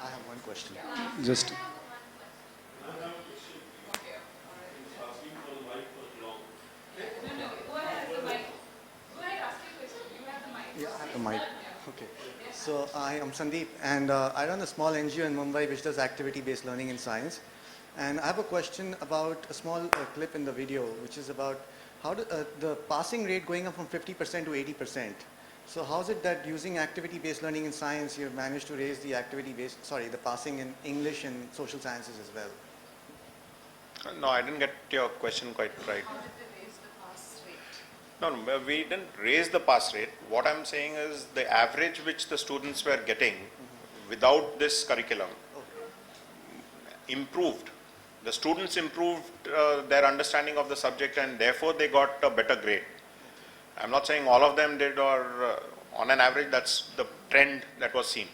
I have one question. Just. Yeah, I have the mic. Okay. So I am Sandeep, and I run a small NGO in Mumbai which does activity-based learning in science. And I have a question about a small clip in the video, which is about how the passing rate going up from 50% to 80%. So how is it that using activity-based learning in science, you've managed to raise the the passing in English and social sciences as well?
No, I didn't get your question quite right.
How did they raise the pass rate?
No, we didn't raise the pass rate. What I'm saying is the average which the students were getting without this curriculum improved. The students improved their understanding of the subject and therefore they got a better grade. I'm not saying all of them did or On an average, that's the trend that was seen.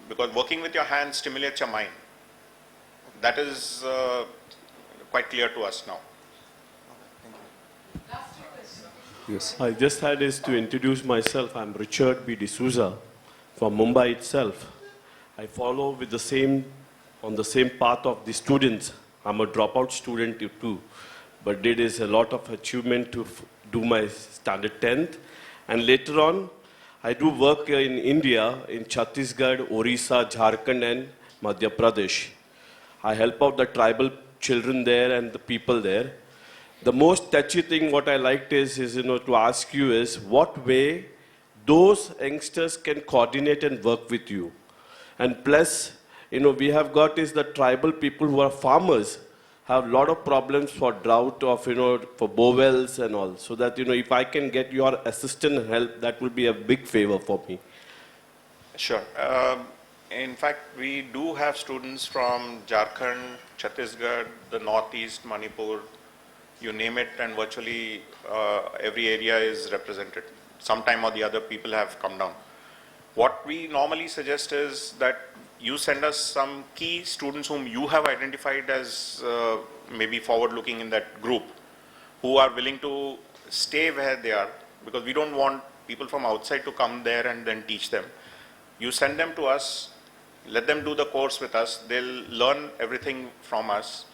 Because working with your hands stimulates your mind. That is quite clear to us now.
Yes. I just had is to introduce myself. I'm Richard B. D'Souza from Mumbai itself. I follow with on the same path of the students. I'm a dropout student too, but did is a lot of achievement to do my standard 10th. And later on, I do work in India, in Chhattisgarh, Orissa, Jharkhand and Madhya Pradesh. I help out the tribal children there and the people there. The most touchy thing what I liked is to ask you is what way those youngsters can coordinate and work with you. And plus, we have got is the tribal people who are farmers have a lot of problems for drought of, for bowels and all. So that, if I can get your assistance help, that will be a big favor for me.
Sure. In fact, we do have students from Jharkhand, Chhattisgarh, the Northeast, Manipur, you name it, and virtually every area is represented. Sometime or the other, people have come down. What we normally suggest is that you send us some key students whom you have identified as maybe forward-looking in that group, who are willing to stay where they are, because we don't want people from outside to come there and then teach them. You send them to us, let them do the course with us, they'll learn everything from us,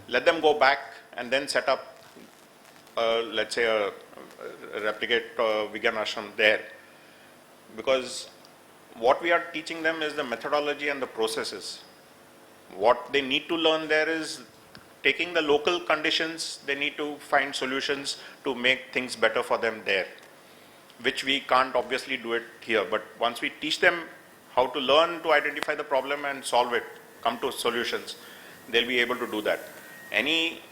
let them go back and then set up let's say a replicate Vigyan Ashram there, because what we are teaching them is the methodology and the processes. What they need to learn there is taking the local conditions, they need to find solutions to make things better for them there, which we can't obviously do it here. But once we teach them how to learn to identify the problem and solve it, come to solutions, they'll be able to do that. Any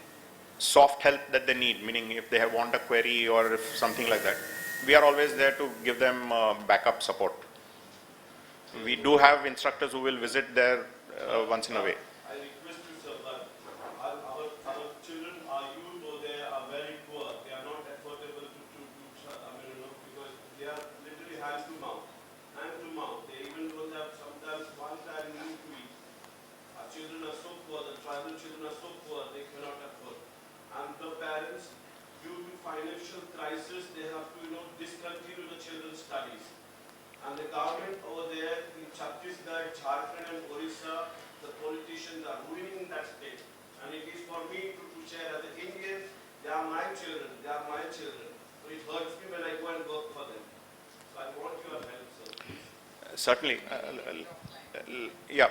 soft help that they need, meaning if they want a query or if something like that, we are always there to give them backup support. We do have instructors who will visit there once in a way.
I request you, sir, that our children, our youth over there are very poor. They are not affordable to because they are literally hand to mouth. Hand to mouth. They even don't have sometimes one time meal to eat. Our children are so poor, the tribal children are so poor, they cannot afford. And the parents, due to financial crisis, they have to discontinue the children's studies. And the government over there in Chhattisgarh, Jharkhand and Orissa, the politicians are ruining that state. And it is for me to share as an Indian, they are my children, they are my children. So it hurts me when I go and work for them. So I want your help, sir.
Certainly. Yeah.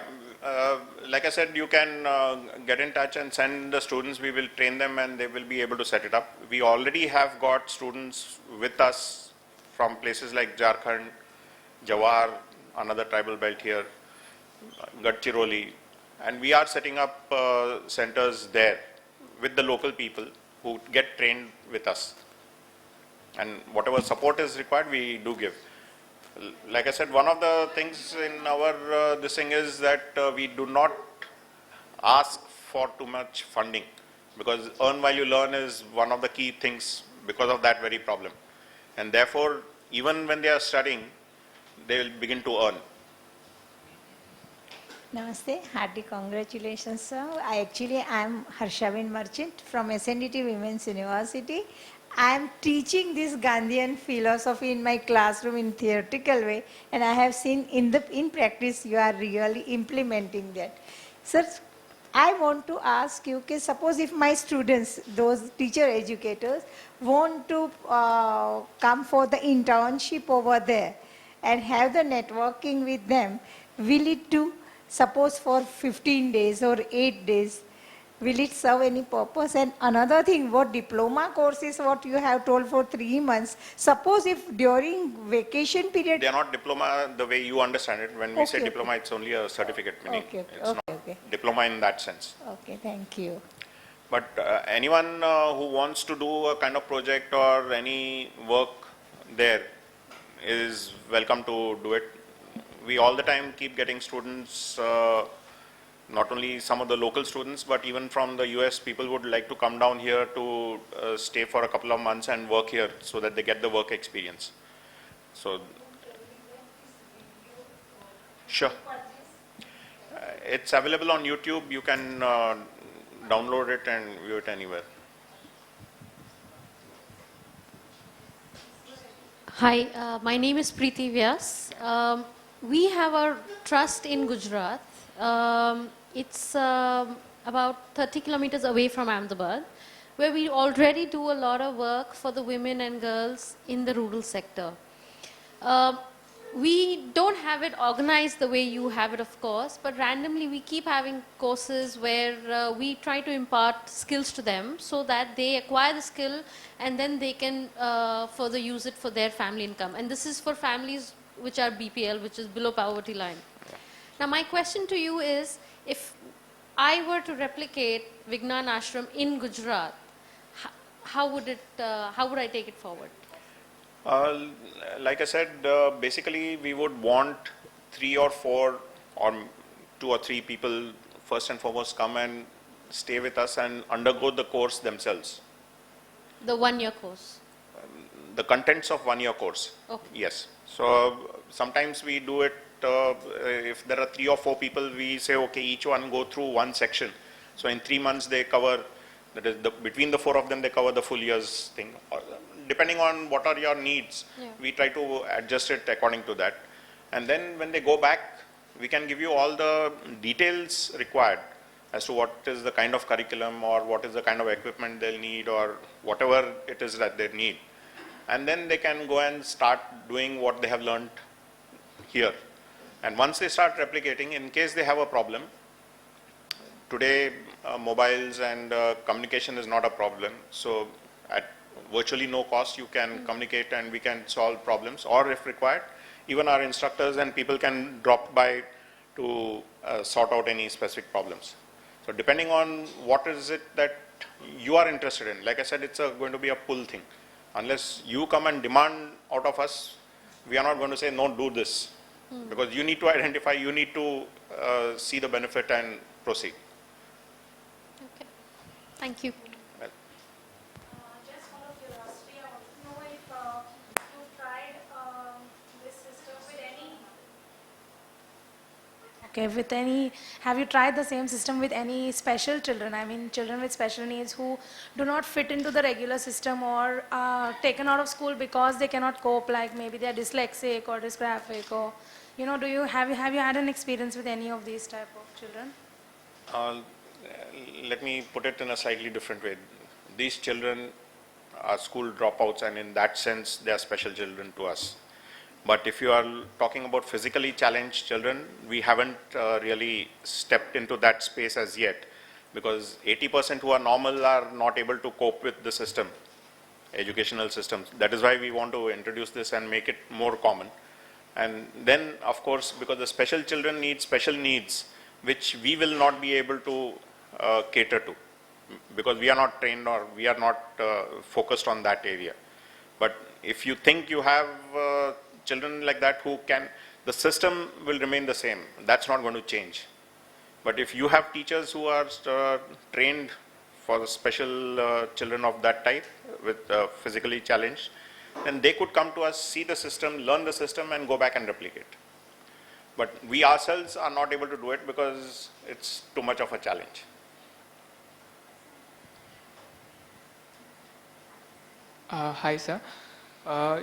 Like I said, you can get in touch and send the students. We will train them and they will be able to set it up. We already have got students with us from places like Jharkhand, Jawar, another tribal belt here, Gadchiroli, and we are setting up centers there with the local people who get trained with us. And whatever support is required, we do give. Like I said, one of the things in our this thing is that we do not ask for too much funding, because earn while you learn is one of the key things because of that very problem. And therefore, even when they are studying, they will begin to earn.
Namaste, hearty congratulations, sir. I am Harshavin Merchant from SNDT Women's University. I am teaching this Gandhian philosophy in my classroom in theoretical way, and I have seen in practice you are really implementing that. Sir, I want to ask you, suppose if my students, those teacher educators, want to come for the internship over there and have the networking with them, will it do, suppose for 15 days or 8 days, will it serve any purpose? And another thing, what diploma courses, what you have told for 3 months, suppose if during vacation period...
They are not diploma the way you understand it. When we say diploma, it's only a certificate, meaning it's not diploma in that sense.
Okay, thank you.
But anyone who wants to do a kind of project or any work there is welcome to do it. We all the time keep getting students, not only some of the local students, but even from the US, people would like to come down here to stay for a couple of months and work here so that they get the work experience. So Sure. It's available on YouTube. You can download it and view it anywhere.
Hi, my name is Preeti Vyas. We have a trust in Gujarat. It's about 30 kilometers away from Ahmedabad, where we already do a lot of work for the women and girls in the rural sector. We don't have it organized the way you have it, of course, but randomly we keep having courses where we try to impart skills to them so that they acquire the skill and then they can further use it for their family income. And this is for families which are BPL, which is below poverty line. Now my question to you is, if I were to replicate Vignan Ashram in Gujarat, how would I take it forward?
Like I said, basically we would want 3 or 4 or 2 or 3 people first and foremost come and stay with us and undergo the course themselves.
The 1-year course?
The contents of 1-year course.
Okay.
Yes. So sometimes we do it, if there are 3 or 4 people, we say, okay, each one go through one section. So in 3 months they cover, that is between the 4 of them, they cover the full year's thing. Depending on what are your needs, we try to adjust it according to that. And then when they go back, we can give you all the details required as to what is the kind of curriculum or what is the kind of equipment they'll need or whatever it is that they need. And then they can go and start doing what they have learned here. And once they start replicating, in case they have a problem, today mobiles and communication is not a problem. So at virtually no cost, you can communicate and we can solve problems, or if required, even our instructors and people can drop by to sort out any specific problems. So depending on what is it that you are interested in, like I said, it's going to be a pull thing. Unless you come and demand out of us, we are not going to say, no, do this. Because you need to identify, you need to see the benefit and proceed.
Okay. Thank you.
Just out of curiosity, I want to know if you tried this system with any. Okay, with any, have you tried the same system with any special children? I mean, children with special needs who do not fit into the regular system or taken out of school because they cannot cope, like maybe they are dyslexic or dysgraphic, or, you know, have you had an experience with any of these type of children?
Let me put it in a slightly different way. These children are school dropouts, and in that sense, they are special children to us. But if you are talking about physically challenged children, we haven't really stepped into that space as yet, because 80% who are normal are not able to cope with the system, educational systems. That is why we want to introduce this and make it more common. And then, of course, because the special children need special needs, which we will not be able to cater to, because we are not trained or we are not focused on that area. But if you think you have children like that who can, the system will remain the same. That's not going to change. But if you have teachers who are trained for the special children of that type with physically challenged, then they could come to us, see the system, learn the system, and go back and replicate. But we ourselves are not able to do it because it's too much of a challenge.
Hi, sir.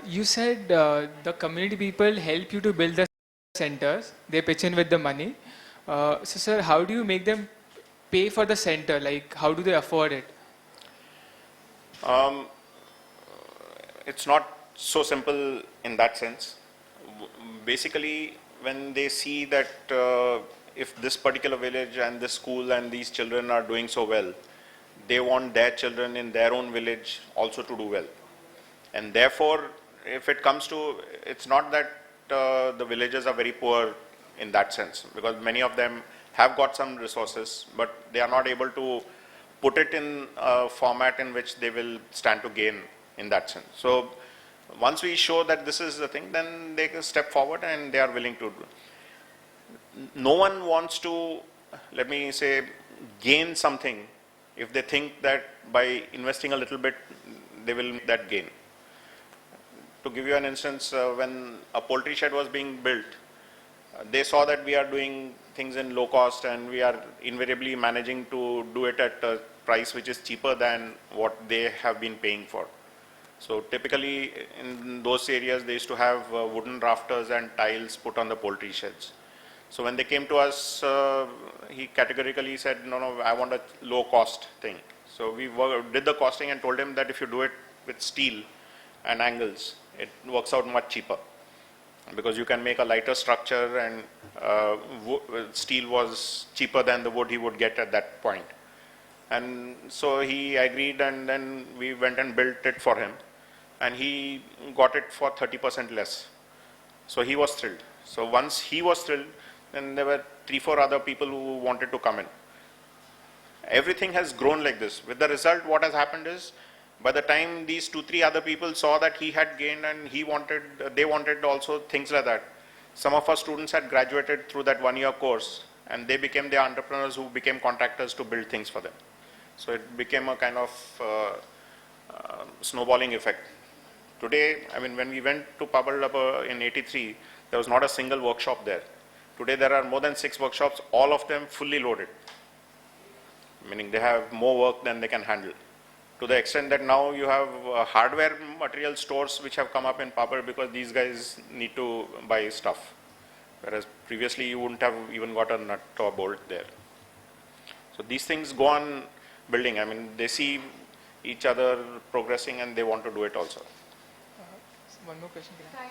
You said the community people help you to build the centers. They pitch in with the money. So, sir, how do you make them pay for the center? Like, how do they afford it?
It's not so simple in that sense. Basically, when they see that if this particular village and this school and these children are doing so well, they want their children in their own village also to do well. And therefore, if it comes to, it's not that the villages are very poor in that sense, because many of them have got some resources, but they are not able to put it in a format in which they will stand to gain in that sense. So once we show that this is the thing, then they can step forward and they are willing to do. No one wants to, let me say, gain something if they think that by investing a little bit, they will make that gain. To give you an instance, when a poultry shed was being built, They saw that we are doing things in low cost and we are invariably managing to do it at a price which is cheaper than what they have been paying for. So typically in those areas they used to have wooden rafters and tiles put on the poultry sheds. So when they came to us, he categorically said, no, I want a low cost thing. So we did the costing and told him that if you do it with steel and angles, it works out much cheaper, because you can make a lighter structure, and steel was cheaper than the wood he would get at that point. And so he agreed, and then we went and built it for him, and he got it for 30% less. So he was thrilled. So once he was thrilled, then there were 3-4 other people who wanted to come in. Everything has grown like this. With the result, what has happened is, by the time these 2-3 other people saw that he had gained and they wanted also things like that. Some of our students had graduated through that 1-year course, and they became the entrepreneurs who became contractors to build things for them. So it became a kind of snowballing effect. Today, I mean, when we went to Pabalaba in '83, there was not a single workshop there. Today there are more than 6 workshops, all of them fully loaded, meaning they have more work than they can handle. To the extent that now you have hardware material stores which have come up in Papad because these guys need to buy stuff. Whereas previously you wouldn't have even got a nut or bolt there. So these things go on building. I mean, they see each other progressing and they want to do it also.
One more question. Can I?